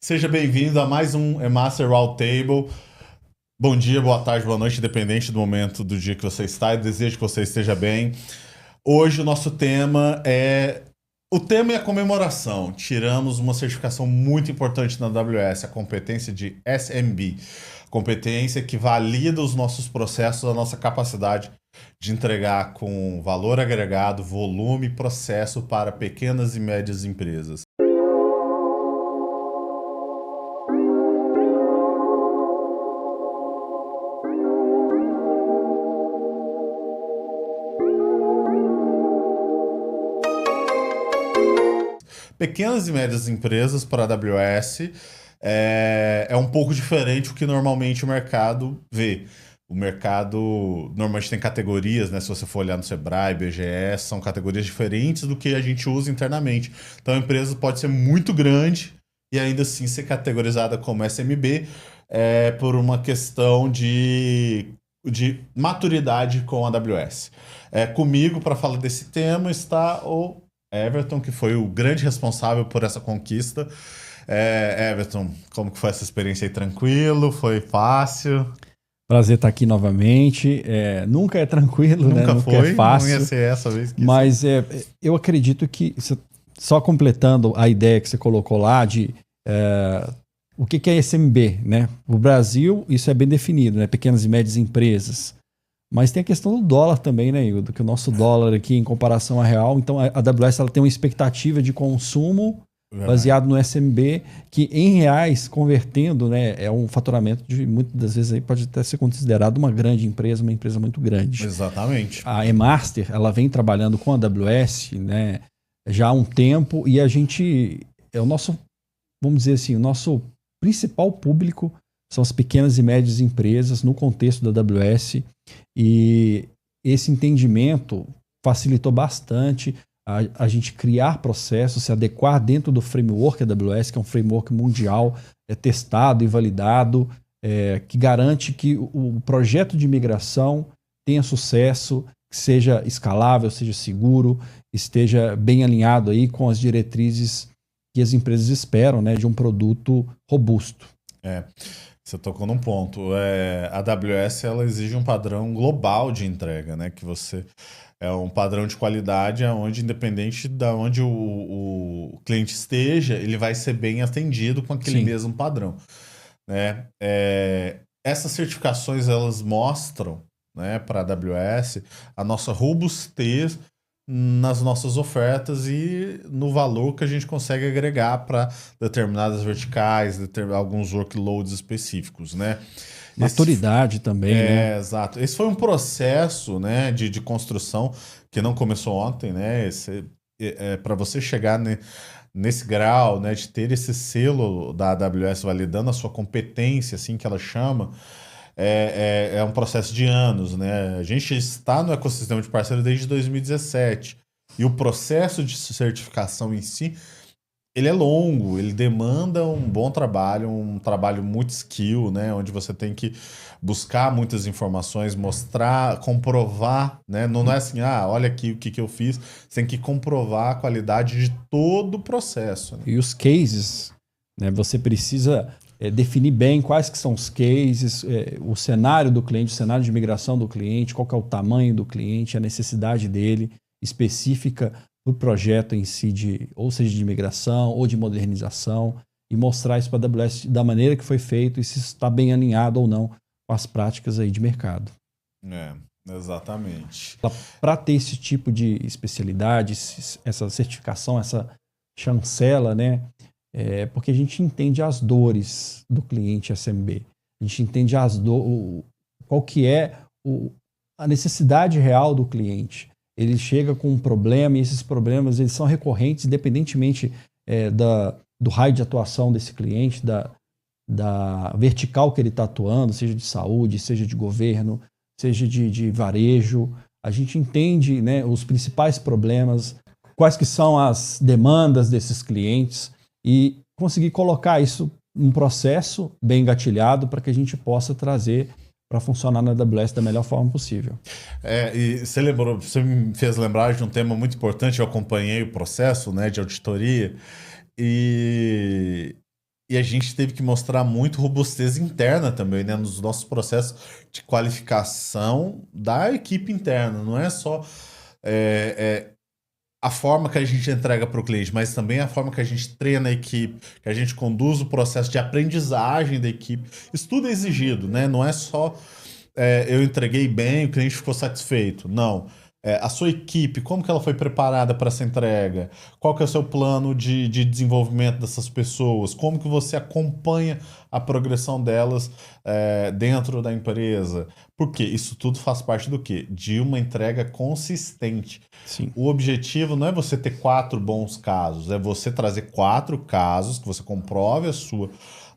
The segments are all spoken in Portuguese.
Seja bem-vindo a mais um Master Roundtable. Bom dia, boa tarde, boa noite, independente do momento do dia que você está. Eu desejo que você esteja bem. Hoje o nosso tema é... O tema é a comemoração. Tiramos uma certificação muito importante na AWS, a competência de SMB. Competência que valida os nossos processos, a nossa capacidade de entregar com valor agregado, volume e processo para pequenas e médias empresas. Pequenas e médias empresas para a AWS é um pouco diferente do que normalmente o mercado vê. O mercado normalmente tem categorias, né? Se você for olhar no Sebrae, BGS, são categorias diferentes do que a gente usa internamente. Então a empresa pode ser muito grande e ainda assim ser categorizada como SMB por uma questão de maturidade com a AWS. Comigo, para falar desse tema, está o Everton, que foi o grande responsável por essa conquista. Everton, como que foi essa experiência aí? Tranquilo? Foi fácil? Prazer estar aqui novamente. Nunca é tranquilo, né? Nunca Nunca é foi, não ia fácil, ser essa vez que sim. mas eu acredito que, só completando a ideia que você colocou lá de o que é SMB, né? O Brasil, isso é bem definido, né? Pequenas e médias empresas. Mas tem a questão do dólar também, né, Hildo? Que o nosso dólar aqui, em comparação à real, então a AWS ela tem uma expectativa de consumo Verdade. baseado no SMB, que em reais, convertendo, né, é um faturamento de muitas das vezes aí pode até ser considerado uma grande empresa, uma empresa muito grande. Exatamente. A eMaster, ela vem trabalhando com a AWS, né, já há um tempo e a gente é o nosso, vamos dizer assim, o nosso principal público são as pequenas e médias empresas no contexto da AWS e esse entendimento facilitou bastante a gente criar processos, se adequar dentro do framework AWS, que é um framework mundial, testado e validado, que garante que o projeto de migração tenha sucesso, que seja escalável, seja seguro, esteja bem alinhado aí com as diretrizes que as empresas esperam, né, de um produto robusto. É, você tocou num ponto. A AWS ela exige um padrão global de entrega, né? Que você é um padrão de qualidade onde, independente de onde o cliente esteja, ele vai ser bem atendido com aquele Sim. mesmo padrão, né? Essas certificações elas mostram, né, para a AWS a nossa robustez nas nossas ofertas e no valor que a gente consegue agregar para determinadas verticais, alguns workloads específicos, né? Esse, Maturidade também, né? exato. Esse foi um processo, né, de construção que não começou ontem, né? Para você chegar nesse grau, né, de ter esse selo da AWS validando a sua competência, assim que ela chama, é um processo de anos, né? A gente está no ecossistema de parceiro desde 2017 e o processo de certificação em si ele é longo, ele demanda um trabalho muito skill, né? Onde você tem que buscar muitas informações, mostrar, comprovar, né? Não é assim, olha aqui o que eu fiz. Você tem que comprovar a qualidade de todo o processo, né? E os cases, né? Você precisa definir bem quais que são os cases, o cenário do cliente, o cenário de migração do cliente, qual que é o tamanho do cliente, a necessidade dele específica para o projeto em si, ou seja, de migração ou de modernização, e mostrar isso para a AWS da maneira que foi feito e se está bem alinhado ou não com as práticas aí de mercado. É, exatamente. Para ter esse tipo de especialidade, essa certificação, essa chancela, né? Porque a gente entende as dores do cliente SMB. A gente entende qual que é a necessidade real do cliente. Ele chega com um problema e esses problemas eles são recorrentes, independentemente do raio de atuação desse cliente, da vertical que ele está atuando, seja de saúde, seja de governo, seja de varejo. A gente entende, né, os principais problemas, quais que são as demandas desses clientes e conseguir colocar isso num processo bem engatilhado para que a gente possa trazer para funcionar na AWS da melhor forma possível. E você me fez lembrar de um tema muito importante. Eu acompanhei o processo, né, de auditoria e E a gente teve que mostrar muito robustez interna também, né? Nos nossos processos de qualificação da equipe interna. Não é só a forma que a gente entrega para o cliente, mas também a forma que a gente treina a equipe, que a gente conduz o processo de aprendizagem da equipe. Isso tudo é exigido, né? Não é só eu entreguei bem, o cliente ficou satisfeito. Não. A sua equipe, como que ela foi preparada para essa entrega? Qual que é o seu plano de desenvolvimento dessas pessoas? Como que você acompanha a progressão delas dentro da empresa? Porque isso tudo faz parte do quê? De uma entrega consistente. Sim. O objetivo não é você ter 4 bons casos, é você trazer 4 casos que você comprove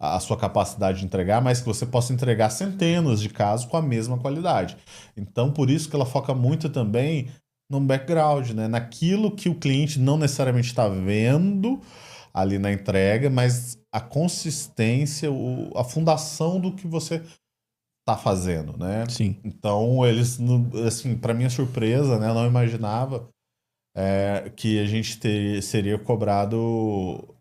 a sua capacidade de entregar, mas que você possa entregar centenas de casos com a mesma qualidade. Então, por isso que ela foca muito também no background, né? Naquilo que o cliente não necessariamente está vendo ali na entrega, mas a consistência, a fundação do que você está fazendo, né? Sim. Então, eles, assim, para minha surpresa, né? Eu não imaginava que a gente seria cobrado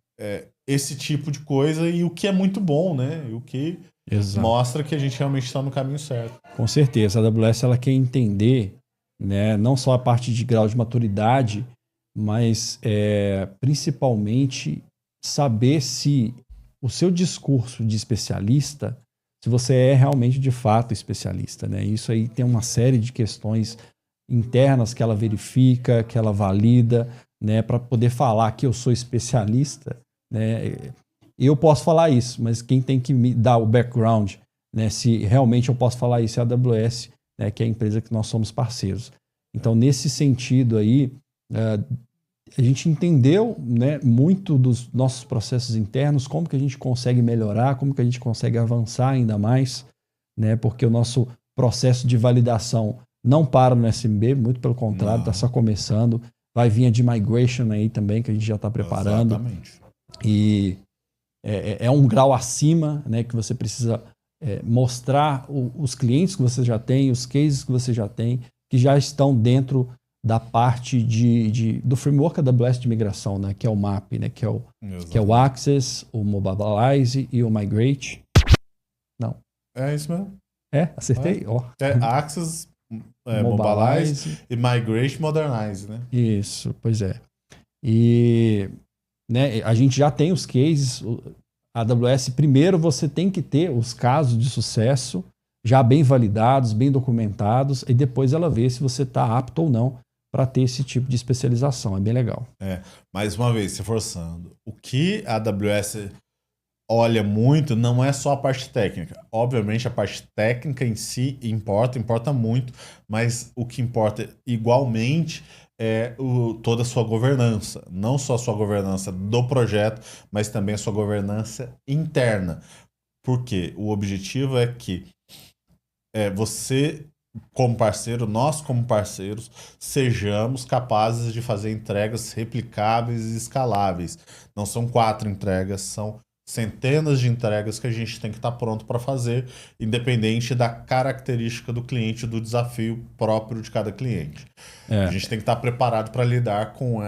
esse tipo de coisa, e o que é muito bom, né? E o que Exato. mostra que a gente realmente está no caminho certo. Com certeza. A AWS ela quer entender, né, não só a parte de grau de maturidade, mas principalmente saber se o seu discurso de especialista, se você é realmente de fato especialista, né? Isso aí tem uma série de questões internas que ela verifica, que ela valida, né, para poder falar que eu sou especialista, né? Eu posso falar isso, mas quem tem que me dar o background, né, se realmente eu posso falar isso é a AWS, né, que é a empresa que nós somos parceiros. Então, nesse sentido aí, a gente entendeu, né, muito dos nossos processos internos, como que a gente consegue melhorar, como que a gente consegue avançar ainda mais, né, porque o nosso processo de validação não para no SMB, muito pelo contrário, está só começando. Vai vir a de migration aí também, que a gente já está preparando. Exatamente. E é um grau acima, né, que você precisa mostrar os clientes que você já tem, os cases que você já tem, que já estão dentro da parte do framework AWS de migração, né, que é o MAP, né, que é o Access, o Mobilize e o Migrate. Não. É isso mesmo. Acertei? Access, Mobilize e Migrate Modernize, né? Isso, pois é. E né, a gente já tem os cases. A AWS, primeiro você tem que ter os casos de sucesso já bem validados, bem documentados, e depois ela vê se você está apto ou não para ter esse tipo de especialização. É bem legal. Mais uma vez, se forçando. O que a AWS olha muito não é só a parte técnica. Obviamente, a parte técnica em si importa muito, mas o que importa igualmente é toda a sua governança. Não só a sua governança do projeto, mas também a sua governança interna. Porque o objetivo é que você, como parceiro, nós como parceiros, sejamos capazes de fazer entregas replicáveis e escaláveis. Não são 4 entregas, são centenas de entregas que a gente tem que estar pronto para fazer, independente da característica do cliente, do desafio próprio de cada cliente. A gente tem que estar preparado para lidar com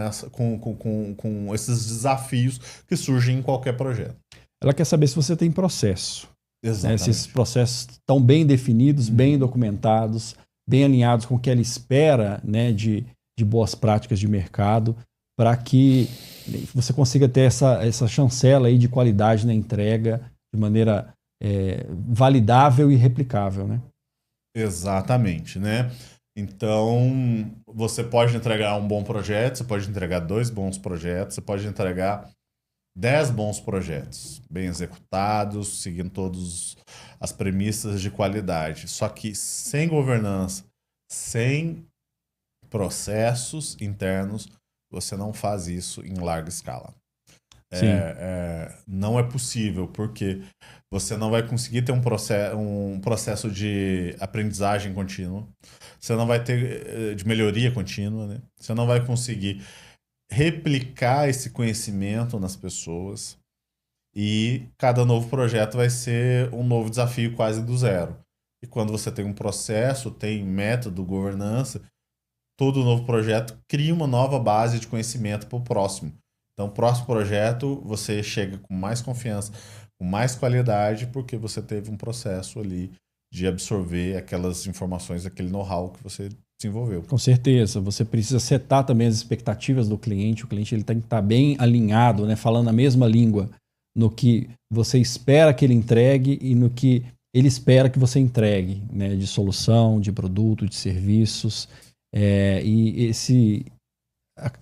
esses desafios que surgem em qualquer projeto. Ela quer saber se você tem processo. Exatamente. Esses processos estão bem definidos, bem documentados, bem alinhados com o que ela espera, né, de boas práticas de mercado, para que você consiga ter essa chancela aí de qualidade na entrega de maneira validável e replicável, né? Exatamente, né? Então, você pode entregar um bom projeto, você pode entregar 2 bons projetos, você pode entregar 10 bons projetos, bem executados, seguindo todas as premissas de qualidade. Só que sem governança, sem processos internos, você não faz isso em larga escala. Não é possível, porque você não vai conseguir ter um processo de aprendizagem contínua, você não vai ter de melhoria contínua, né? Você não vai conseguir replicar esse conhecimento nas pessoas, e cada novo projeto vai ser um novo desafio quase do zero. E quando você tem um processo, tem método, governança, todo novo projeto cria uma nova base de conhecimento para o próximo. Então, o próximo projeto, você chega com mais confiança, com mais qualidade, porque você teve um processo ali de absorver aquelas informações, aquele know-how que você desenvolveu. Com certeza, você precisa setar também as expectativas do cliente. O cliente ele tem que estar bem alinhado, né, falando a mesma língua no que você espera que ele entregue e no que ele espera que você entregue, né, de solução, de produto, de serviços.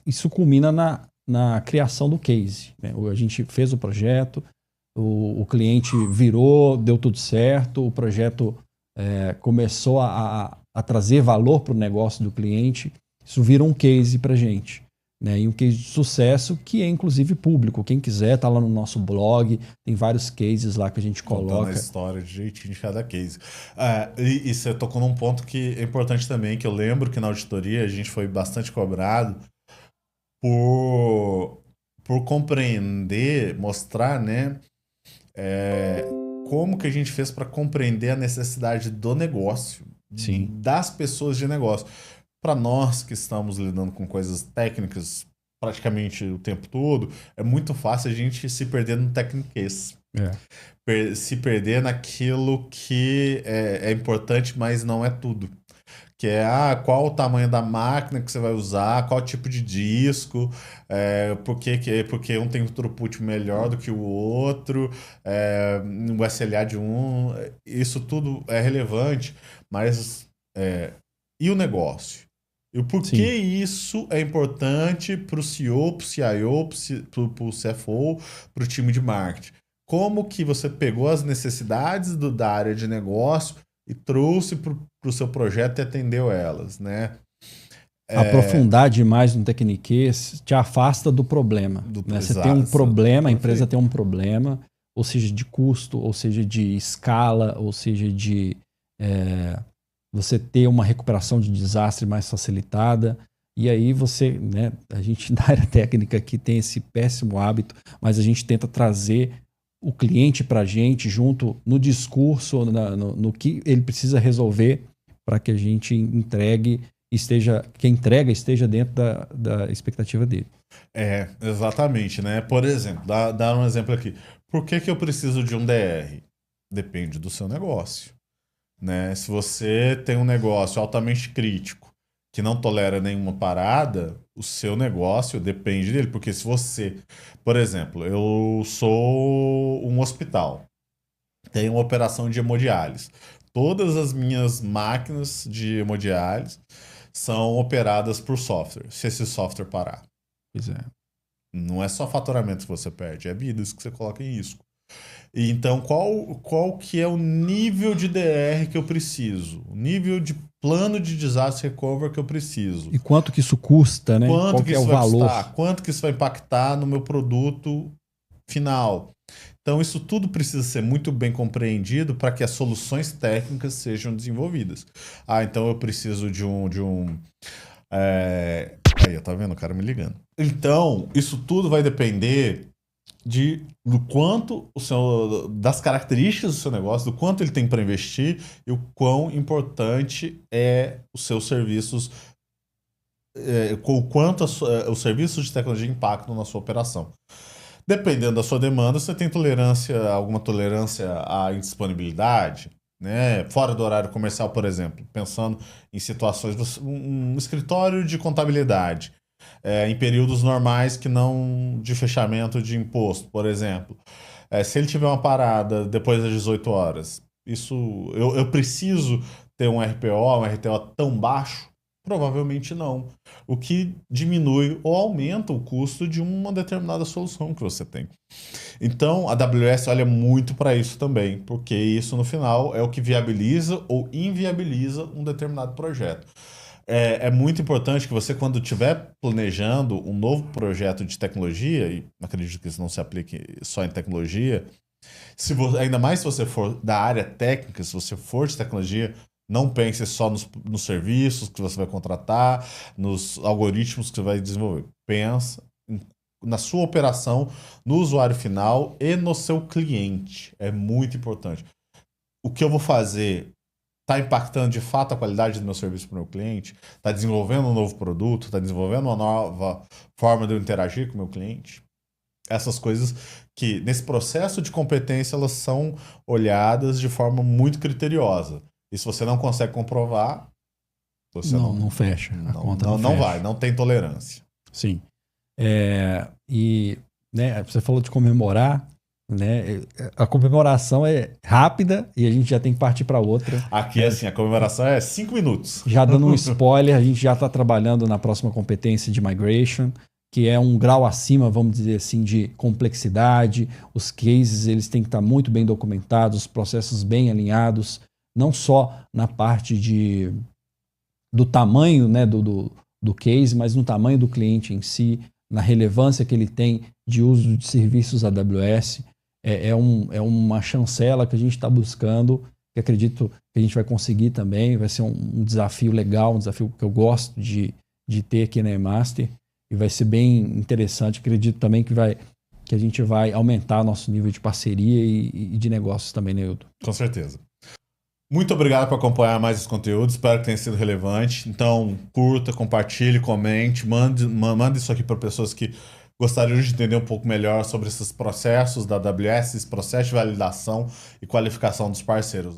Isso culmina na criação do case, né? A gente fez o projeto, o cliente virou, deu tudo certo, o projeto começou a trazer valor para o negócio do cliente. Isso vira um case para a gente, né? E um case de sucesso que é inclusive público. Quem quiser está lá no nosso blog, tem vários cases lá que a gente coloca. Contando a história de jeitinho de cada case. E você tocou num ponto que é importante também, que eu lembro que na auditoria a gente foi bastante cobrado por compreender, mostrar, né, como que a gente fez para compreender a necessidade do negócio, Sim. das pessoas de negócio. Para nós que estamos lidando com coisas técnicas praticamente o tempo todo, é muito fácil a gente se perder no techniquez. Se perder naquilo que é importante, mas não é tudo. Que é qual o tamanho da máquina que você vai usar, qual tipo de disco, porque um tem um throughput melhor do que o outro, o SLA de um, isso tudo é relevante, mas e o negócio? E o porquê isso é importante para o CEO, para o CIO, para o CFO, para o time de marketing? Como que você pegou as necessidades da área de negócio e trouxe para o seu projeto e atendeu elas, né? Aprofundar demais no techniquez te afasta do problema. Né? Você tem um problema, a empresa tem um problema, ou seja, de custo, ou seja, de escala, ou seja, de você ter uma recuperação de desastre mais facilitada. E aí você, né, a gente na área técnica aqui tem esse péssimo hábito, mas a gente tenta trazer o cliente para a gente junto no discurso, no que ele precisa resolver para que a gente entregue, que a entrega esteja dentro da expectativa dele. Exatamente, né? Por exemplo, dá um exemplo aqui. Por que eu preciso de um DR? Depende do seu negócio, né? Se você tem um negócio altamente crítico, que não tolera nenhuma parada, o seu negócio depende dele. Porque se você, por exemplo, eu sou um hospital, tenho uma operação de hemodiálise. Todas as minhas máquinas de hemodiálise são operadas por software. Se esse software parar. Pois é. Não é só faturamento que você perde, é vidas que você coloca em risco. E então, qual que é o nível de DR que eu preciso? O nível de plano de disaster recovery que eu preciso? E quanto que isso custa, né? Quanto Qual que que é o isso vai valor? custar? Quanto que isso vai impactar no meu produto final? Então, isso tudo precisa ser muito bem compreendido para que as soluções técnicas sejam desenvolvidas. Então eu preciso de um Aí, tá vendo? O cara me ligando. Então, isso tudo vai depender do quanto das características do seu negócio, do quanto ele tem para investir e o quão importante é os seus serviços, com o quanto os serviços de tecnologia impactam na sua operação. Dependendo da sua demanda, você tem alguma tolerância à indisponibilidade, né? Fora do horário comercial, por exemplo, pensando em situações, um escritório de contabilidade, em períodos normais que não de fechamento de imposto, por exemplo. Se ele tiver uma parada depois das 18 horas, eu preciso ter um RPO, um RTO tão baixo? Provavelmente não. O que diminui ou aumenta o custo de uma determinada solução que você tem. Então, a AWS olha muito para isso também, porque isso no final é o que viabiliza ou inviabiliza um determinado projeto. É muito importante que você, quando estiver planejando um novo projeto de tecnologia, e acredito que isso não se aplique só em tecnologia, ainda mais se você for da área técnica, se você for de tecnologia, não pense só nos serviços que você vai contratar, nos algoritmos que você vai desenvolver. Pensa na sua operação, no usuário final e no seu cliente. É muito importante. O que eu vou fazer está impactando de fato a qualidade do meu serviço para o meu cliente? Está desenvolvendo um novo produto? Está desenvolvendo uma nova forma de eu interagir com o meu cliente? essas coisas que, nesse processo de competência, elas são olhadas de forma muito criteriosa. E se você não consegue comprovar, você não fecha. A conta não não fecha. vai, não tem tolerância. Sim. E né, você falou de comemorar, né? A comemoração é rápida e a gente já tem que partir para outra. Aqui, assim, a comemoração é 5 minutos. Já dando um spoiler, a gente já está trabalhando na próxima competência de migration, que é um grau acima, vamos dizer assim, de complexidade. Os cases eles têm que estar muito bem documentados, os processos bem alinhados, não só na parte do tamanho, né, do case, mas no tamanho do cliente em si, na relevância que ele tem de uso de serviços AWS. É uma chancela que a gente está buscando, que acredito que a gente vai conseguir também. Vai ser um desafio legal, um desafio que eu gosto de ter aqui na eMaster, e vai ser bem interessante. Acredito também que a gente vai aumentar nosso nível de parceria e de negócios também, né, Hildo? Com certeza. Muito obrigado por acompanhar mais esse conteúdo, espero que tenha sido relevante. Então, curta, compartilhe, comente, mande isso aqui para pessoas que gostariam de entender um pouco melhor sobre esses processos da AWS, esse processo de validação e qualificação dos parceiros.